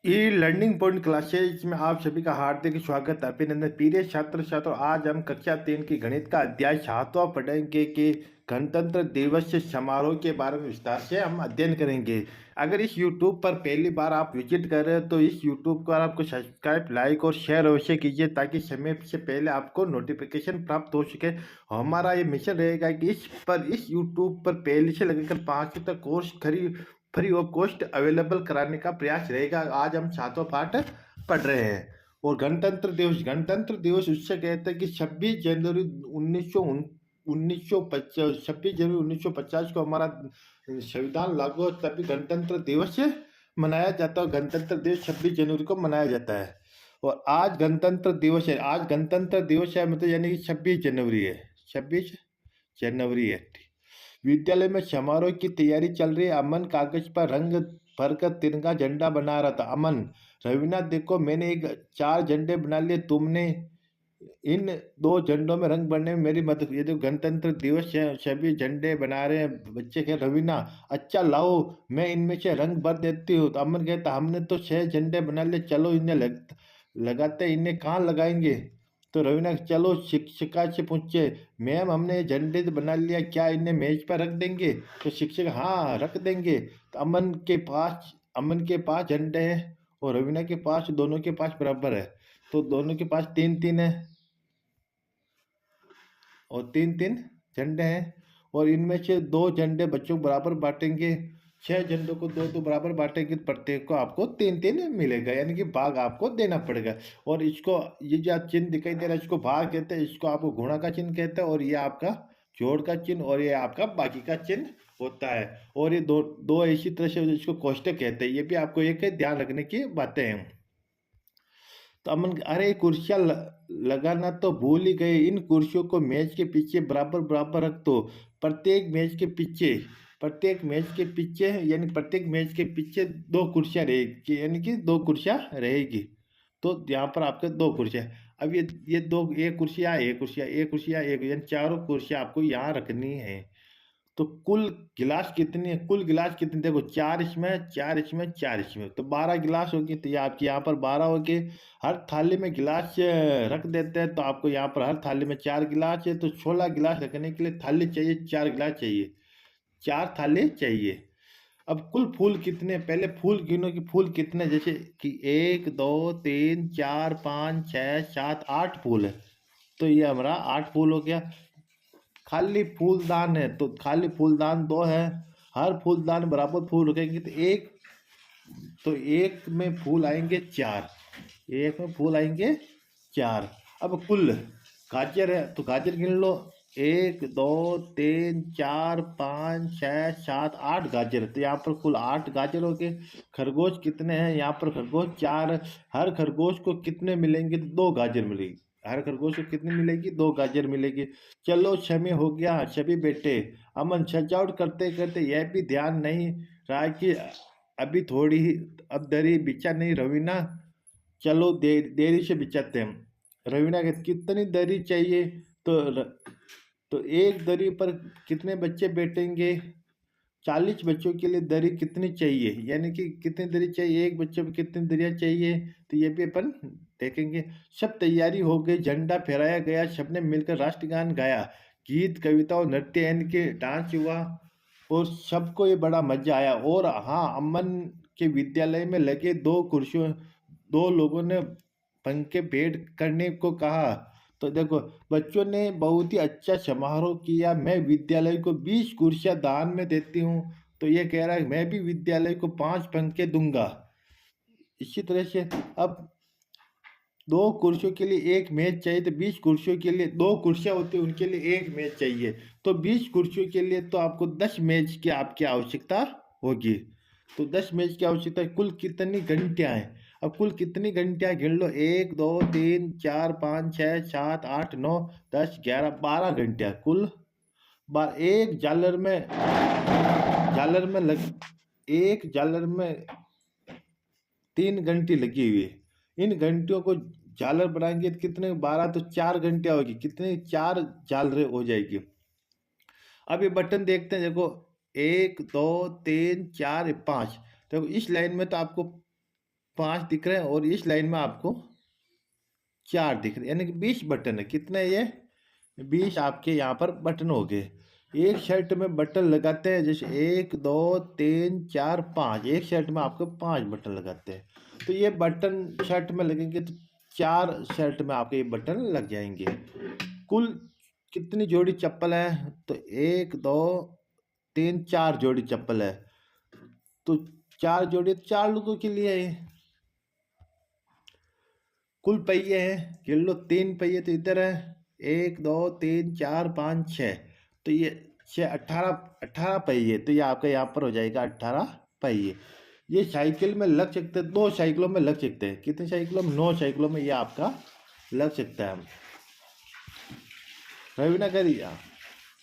E learning point classes में आप सभी का हार्दिक स्वागत है। अभिनंदन। प्रिय छात्र छात्रों, आज हम कक्षा 3 की गणित का अध्याय 7वां पढ़ेंगे कि गणतंत्र दिवस समारोह के बारे में विस्तार से हम अध्ययन करेंगे। अगर इस YouTube पर पहली बार आप विजिट कर रहे हो तो इस YouTube पर आपको सब्सक्राइब, लाइक और शेयर अवश्य कीजिए ताकि समय से पहले आपको नोटिफिकेशन प्राप्त हो सके। हमारा ये मिशन रहेगा कि इस YouTube पर पहले से लेकर 5 तक course free of cost available कराने का प्रयास रहेगा। आज हम 7वां पाठ पढ़ रहे हैं। और गणतंत्र दिवस उससे कहते हैं कि 26 जनवरी 1950 को हमारा संविधान लागू हो, तभी गणतंत्र दिवस मनाया जाता है। गणतंत्र दिवस 26 जनवरी को मनाया जाता है। और आज गणतंत्र दिवस है। आज गणतंत्र दिवस है, मतलब यानी कि 26 जनवरी है। 26 जनवरी है। विद्यालय में समारोह की तैयारी चल रही है। अमन कागज पर रंग भरकर तिरंगा झंडा बना रहा था। अमन, रवीना देखो मैंने 4 झंडे बना लिए, तुमने इन 2 झंडों में रंग भरने में मेरी मदद। ये जो गणतंत्र दिवस है, सभी झंडे बना रहे हैं बच्चे। कह रवीना, अच्छा लाओ मैं इनमें से रंग भर देती हूँ। तो अमन कहता हमने तो 6 झंडे बना लिए, चलो इन्हें लगाते। इन्हें कहाँ लगाएंगे? तो रवीना, चलो शिक्षिका से पूछे, मैम हमने ये झंडे तो बना लिया, क्या इन्हें मेज पर रख देंगे? तो शिक्षक, हाँ रख देंगे। तो अमन के पास झंडे हैं और रवीना के पास, दोनों के पास बराबर है। तो दोनों के पास 3-3 है और 3-3 झंडे हैं। और इनमें से 2 झंडे बच्चों को बराबर बांटेंगे। 6 झंडों को 2-2 बराबर बांटेंगे, प्रत्येक को आपको 3-3 मिलेगा, यानी कि भाग आपको देना पड़ेगा। और इसको, ये जो चिन्ह दिखाई दे रहा है इसको भाग कहते हैं, इसको आपको गुणा का चिन्ह कहते हैं, और ये आपका जोड़ का चिन्ह, और ये आपका बाकी का चिन्ह होता है। और ये दो दो इसी तरह से इसको कोष्टक कहते हैं। ये भी आपको एक ध्यान रखने की बातें हैं। तो अमन, अरे कुर्सियाँ लगाना तो भूल ही गए। इन कुर्सियों को मेज के पीछे बराबर बराबर रख दो। प्रत्येक मेज के पीछे यानी प्रत्येक मेज के पीछे 2 कुर्सियाँ रहेगी, यानी कि 2 कुर्सियाँ रहेगी। तो यहाँ पर आपके 2 कुर्सियाँ। अब ये दो, एक कुर्सियाँ, एक कुर्सियाँ, एक कुर्सियाँ, एक, यानी चारों कुर्सियाँ आपको यहाँ रखनी है। तो कुल गिलास कितनी है? कुल गिलास कितनी? देखो, 4 इसमें, 4 इसमें, 4 इसमें, तो 12 गिलास होगी। तो ये आपकी यहाँ पर 12 होगी। हर थाली में गिलास रख देते हैं, तो आपको यहाँ पर हर थाली में 4 गिलास है, तो 16 गिलास रखने के लिए थाली चाहिए, 4 गिलास चाहिए, 4 थाली चाहिए। अब कुल फूल कितने? पहले फूल गिनो कि फूल कितने, जैसे कि 1 2 3 4 5 6 7 8 फूल है। तो ये हमारा 8 फूल हो गया। खाली फूलदान है तो खाली फूलदान 2 है। हर फूलदान बराबर फूल रखेंगे तो एक में फूल आएंगे 4। एक में फूल आएंगे 4। अब कुल गाजर है तो गाजर गिन लो। 1 2 3 4 5 6 7 8 गाजर, तो यहाँ पर कुल 8 गाजर हो गए। खरगोश कितने हैं? यहाँ पर खरगोश 4। हर खरगोश को कितने मिलेंगे? 2 गाजर मिलेगी। हर खरगोश को कितनी मिलेगी? 2 गाजर मिलेगी। चलो समय हो गया सभी बेटे। अमन, सजावट करते करते यह भी ध्यान नहीं रहा कि अभी थोड़ी ही, अब दरी बिछा नहीं। रवीना, चलो देरी से बिछाते हैं। रवीना कहती कितनी दरी चाहिए? तो तो एक दरी पर कितने बच्चे बैठेंगे? 40 बच्चों के लिए दरी कितनी चाहिए, यानी कि कितनी दरी चाहिए, एक बच्चे पर कितनी दरिया चाहिए, तो ये भी अपन देखेंगे। सब तैयारी हो गई, झंडा फहराया गया, सबने मिलकर राष्ट्रगान गाया, गीत कविता और नृत्य यानी कि डांस हुआ, और सबको ये बड़ा मजा आया। और हाँ, अमन के विद्यालय में लगे 2 कुर्सियों, 2 लोगों ने पंखे भेंट करने को कहा। तो देखो, बच्चों ने बहुत ही अच्छा समारोह किया। मैं विद्यालय को 20 कुर्सियां दान में देती हूँ। तो ये कह रहा है मैं भी विद्यालय को 5 पंखे दूंगा। इसी तरह से अब 2 कुर्सियों के लिए एक मेज चाहिए, तो 20 कुर्सियों के लिए 2 कुर्सियां होती है, उनके लिए एक मेज चाहिए। तो 20 कुर्सियों के लिए तो आपको 10 मेज की आपकी आवश्यकता होगी। तो 10 मेज की आवश्यकता है। कुल कितनी घंटियां हैं? अब कुल कितनी घंटियां गिन लो। 1 2 3 4 5 6 7 8 9 10 11 12 घंटियां कुल। एक झालर में 3 घंटी लगी हुई है। इन घंटियों को झालर बनाएंगे तो कितने? 12, तो 4 घंटियां होगी। कितने? 4 झालरें हो जाएगी। अब ये बटन देखते हैं। देखो, 1 2 3 4 5। देखो, इस लाइन में तो आपको 5 दिख रहे हैं और इस लाइन में आपको 4 दिख रहे हैं, यानी कि 20 बटन है। कितने ये 20 आपके यहाँ पर बटन हो गए। एक शर्ट में बटन लगाते हैं जैसे 1 2 3 4 5, एक शर्ट में आपको 5 बटन लगाते हैं। तो ये बटन शर्ट में लगेंगे तो 4 शर्ट में आपके ये बटन लग जाएंगे। कुल कितनी जोड़ी चप्पल है? तो 1 2 3 4 जोड़ी चप्पल है। तो 4 जोड़ी 4 लोगों के लिए है। कुल पहिए हैं, गिन लो 3 पहिए तो इधर है 1 2 3 4 5 6, तो ये 6 18 पहिए, तो ये आपका यहाँ पर हो जाएगा 18 पहिए। ये साइकिल में लग सकते हैं, 2 साइकिलों में लग सकते हैं। कितने साइकिलों में? 9 साइकिलों में ये आपका लग सकता है। रवीना करिए।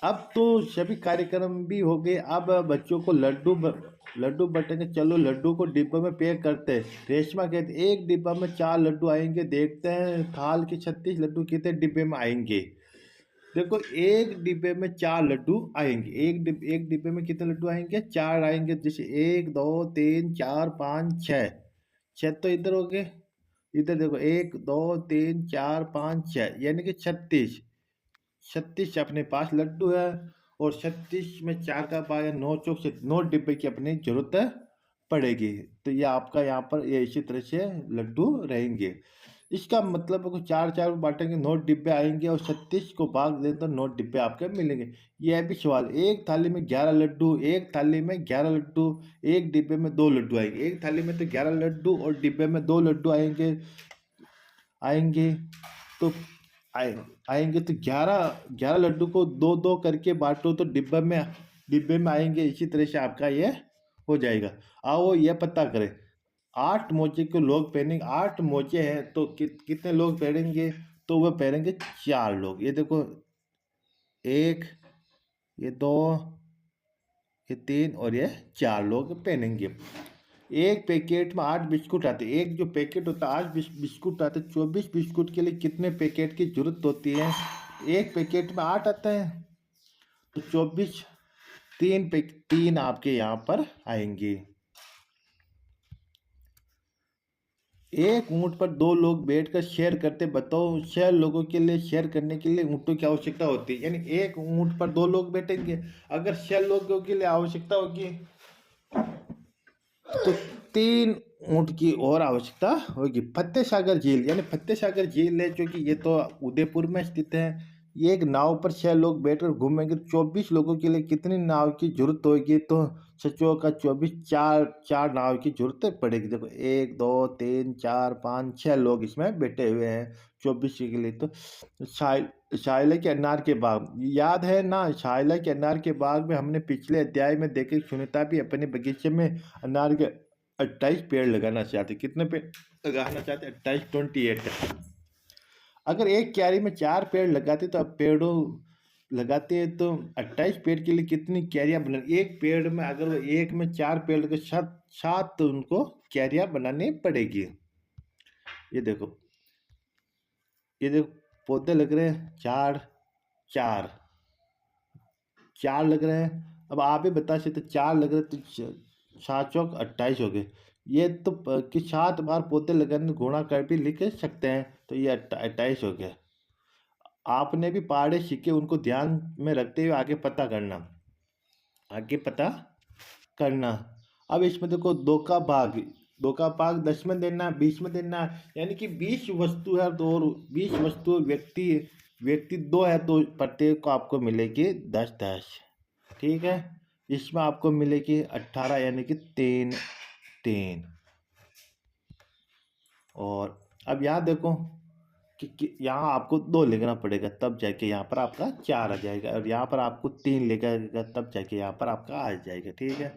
अब तो सभी कार्यक्रम भी हो गए। अब बच्चों को लड्डू बटेंगे। चलो लड्डू को डिब्बे में पैक करते हैं। रेशमा कहते एक डिब्बा में 4 लड्डू आएंगे। देखते हैं थाल के 36 लड्डू कितने डिब्बे में आएंगे। देखो एक डिब्बे में 4 लड्डू आएंगे। एक डिब्बे में कितने लड्डू आएंगे? 4 आएंगे। जैसे 1 2 3 4 5 6, 6 तो इधर हो गए। इधर देखो 1 2 3 4 5 6, यानी कि 36। 36 अपने पास लड्डू है और 36 में 4 का पाया 9 चौक से 9 डिब्बे की अपनी जरूरत पड़ेगी। तो ये आपका यहाँ पर ये इसी तरह से लड्डू रहेंगे। इसका मतलब है कि 4 4 बांटेंगे 9 डिब्बे आएंगे और 36 को भाग दें तो 9 डिब्बे आपके मिलेंगे। यह भी सवाल, एक थाली में 11 लड्डू, एक थाली में 11 लड्डू, एक डिब्बे में 2 लड्डू आएंगे। एक थाली में तो 11 लड्डू और डिब्बे में 2 लड्डू आएंगे आएंगे तो आएंगे तो 11 लड्डू को 2 2 करके बांटो तो डिब्बे में आएंगे। इसी तरह से आपका ये हो जाएगा। आओ ये पता करें। 8 मोजे को लोग पहनेंगे। 8 मोजे हैं तो कितने लोग पहनेंगे? तो वह पहनेंगे 4 लोग। ये देखो 1 ये 2 ये 3 और ये 4 लोग पहनेंगे। एक पैकेट में 8 बिस्कुट आते हैं। एक जो पैकेट होता है 8 बिस्कुट आते हैं। 24 बिस्कुट के लिए कितने पैकेट की जरूरत होती है? एक पैकेट में 8 आता है तो 24, 3 आपके यहाँ पर आएंगे। एक ऊंट पर 2 लोग बैठकर शेयर करते। बताओ 6 लोगों के लिए शेयर करने के लिए ऊँटों की आवश्यकता होती है। यानी एक ऊंट पर 2 लोग बैठेंगे। अगर 6 लोगों के लिए आवश्यकता होगी तो 3 ऊँट की और आवश्यकता होगी। फतेह सागर झील, यानी फतेह सागर झील है जो कि ये तो उदयपुर में स्थित है। ये एक नाव पर 6 लोग बैठकर घूमेंगे। 24 लोगों के लिए कितनी नाव की जरूरत होगी? तो 6 का 24, 4 नाव की जरूरत पड़ेगी। देखो 1 2 3 4 5 6 लोग इसमें बैठे हुए हैं 24 के लिए। तो शाइला के अनार के बाग याद है ना? शाइला के अनार के बाग में हमने पिछले अध्याय में देखे सुनीता भी अपने बगीचे में अनार के 28 पेड़ लगाना चाहते। कितने पेड़ लगाना चाहते? 28, 28। अगर एक क्यारी में 4 पेड़ लगाते तो अब पेड़ों लगाते हैं तो 28 पेड़ के लिए कितनी क्यारियां बना? एक पेड़ में अगर वो एक में 4 पेड़ लगे 7 तो उनको क्यारियां बनानी पड़ेगी। ये देखो पौधे लग रहे हैं 4 4 4 लग रहे हैं। अब आप ही बता सकते 4 लग रहे तो 7 चौक 28 हो गए। ये तो कि 7 बार पौधे लगाने गुणा कर भी लिख सकते हैं तो ये 28 हो गया। आपने भी पहाड़े सीखे, उनको ध्यान में रखते हुए आगे पता करना। अब इसमें देखो 2 का भाग 10 में देना, 20 में देना, यानी कि 20 वस्तु है तो और 20 वस्तु व्यक्ति 2 है तो प्रत्येक को आपको मिलेगी 10 10। ठीक है, इसमें आपको मिलेगी 18, यानी कि 3 3। और अब यहाँ देखो कि यहाँ आपको 2 लिखना पड़ेगा तब जाके यहाँ पर आपका 4 आ जाएगा, और यहाँ पर आपको 3 लिखा तब जाके यहाँ पर आपका आ जाएगा। ठीक है,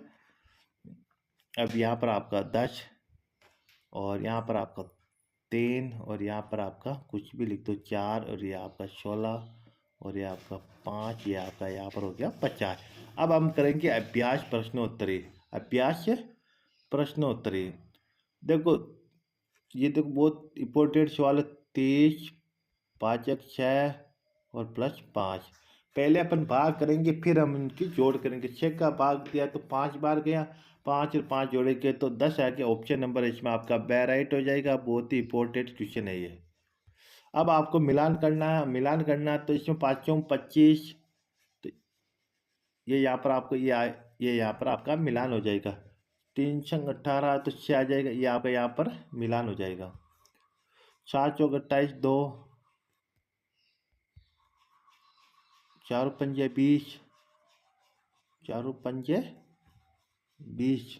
अब यहाँ पर आपका 10 और यहाँ पर आपका 3 और यहाँ पर आपका कुछ भी लिख दो 4 और ये आपका 16 और ये आपका 5, ये आपका यहाँ पर हो गया 50। अब हम करेंगे अभ्यास प्रश्नोत्तरी। देखो ये देखो बहुत इंपॉर्टेंट सवाल है। 23 5 6 और प्लस 5। पहले अपन भाग करेंगे फिर हम इनकी जोड़ करेंगे। 6 का भाग दिया तो 5 बार गया, 5 और 5 जोड़ेंगे तो 10 आ गया। ऑप्शन नंबर इसमें आपका बे राइट हो जाएगा। बहुत ही इंपॉर्टेंट क्वेश्चन है ये। अब आपको मिलान करना है, तो इसमें 5 25, तो ये यहाँ पर आपको ये यहाँ पर आपका मिलान हो जाएगा। 3 संग 18 तो 6 आ जाएगा, ये आपका यहाँ पर मिलान हो जाएगा। 4 चौक 28 2, 4 पंजे 20, 4 पंजे 20,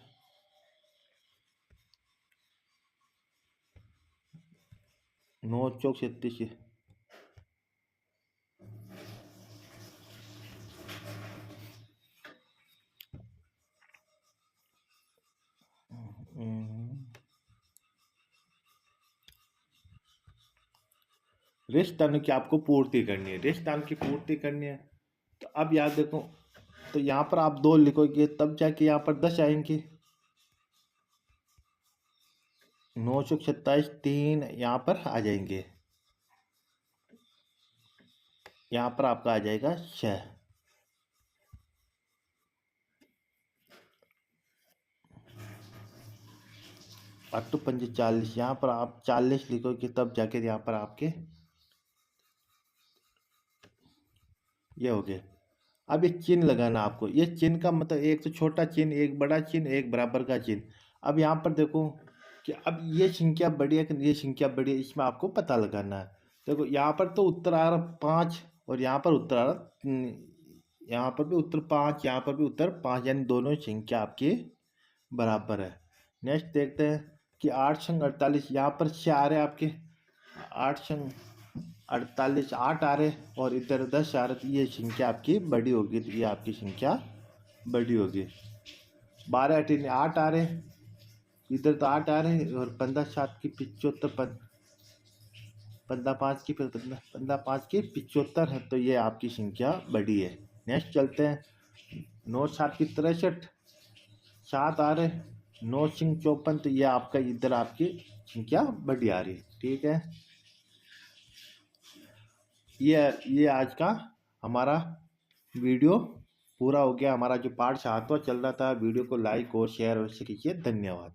9 चौक 37। रिश्तान की आपको पूर्ति करनी है, रिश्तान की पूर्ति करनी है। तो अब याद देखो, तो यहाँ पर आप 2 लिखोगे तब जाके यहाँ पर 10 आएंगे। 9 चौक 27 3 यहाँ पर आ जाएंगे, यहाँ पर आपका आ जाएगा 6। 8 पंजे 40, यहाँ पर आप 40 लिखोगे तब जाके यहाँ पर आपके ये हो गए। अब ये चिन्ह लगाना आपको। ये चिन्ह का मतलब एक तो छोटा चिन्ह, एक बड़ा चिन्ह, एक बराबर का चिन्ह। अब यहाँ पर देखो कि अब ये संख्या बड़ी है कि ये संख्या बड़ी है, इसमें आपको पता लगाना है। देखो यहाँ पर तो उत्तर आ रहा 5 और यहाँ पर उत्तर आ रहा, यहाँ पर भी उत्तर 5, यहाँ पर भी उत्तर 5, यानी दोनों संख्या आपकी बराबर है। नेक्स्ट देखते हैं कि 8 संग 48, यहाँ पर 6 आ रहे हैं आपके। 8 संग 48 8 आ रहे और इधर 10 आ रहे, तो ये संख्या आपकी बड़ी होगी, तो ये आपकी संख्या बड़ी होगी। 12 18 8 आ रहे, इधर तो 8 आ रहे और 15 7 की 75, 15 5 की 15 5 की 75 है, तो ये आपकी संख्या बड़ी है। नेक्स्ट चलते हैं। 9 7 की 63, 7 आ रहे, 9 सिंह 54, तो ये आपका इधर आपकी संख्या बड़ी आ रही है। ठीक है, ये आज का हमारा वीडियो पूरा हो गया। हमारा जो पाठ 7वां चल रहा था, वीडियो को लाइक और शेयर अवश्य कीजिए। धन्यवाद।